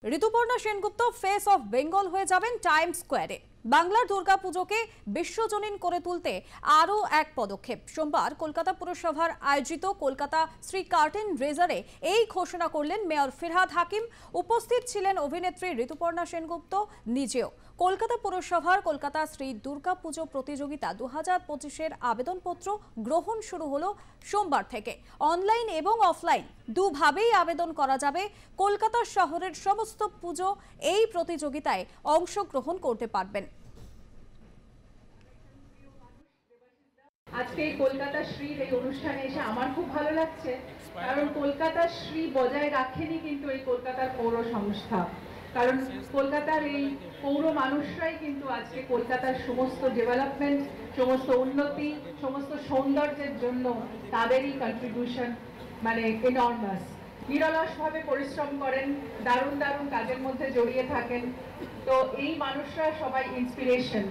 Rituparna Sengupta face of Bengal হয়ে যাবেন Times স্কোয়ারে। বাংলার দুর্গাপুজোকে বিশ্বজনীন করে তুলতে আরও এক পদক্ষেপ। সোমবার কলকাতা পুরসভার আয়োজিত কলকাতা শ্রী কার্টেন রেজারে এই ঘোষণা করলেন মেয়র ফিরহাদ হাকিম। উপস্থিত ছিলেন অভিনেত্রী ঋতুপর্ণা সেনগুপ্ত নিজেও। কলকাতা পুরসভার কলকাতা শ্রী দুর্গাপুজো প্রতিযোগিতা 2025-এর আবেদনপত্র গ্রহণ শুরু হলো সোমবার থেকে। অনলাইন এবং অফলাইন দুভাবেই আবেদন করা যাবে। কলকাতা শহরের সমস্ত পুজো এই প্রতিযোগিতায় অংশগ্রহণ করতে পারবেন। আজকে কলকাতা শ্রীর এই অনুষ্ঠানে এসে আমার খুব ভালো লাগছে, কারণ কলকাতা শ্রী বজায় রাখেনি কিন্তু এই কলকাতার পৌর সংস্থা। কারণ কলকাতার এই পৌর মানুষরাই কিন্তু আজকে কলকাতার সমস্ত ডেভেলপমেন্ট, সমস্ত উন্নতি, সমস্ত সৌন্দর্যের জন্য তাদেরই কন্ট্রিবিউশন মানে এনর্মাস। নিরলসভাবে পরিশ্রম করেন, দারুণ দারুণ কাজের মধ্যে জড়িয়ে থাকেন। তো এই মানুষরা সবাই ইন্সপিরেশন।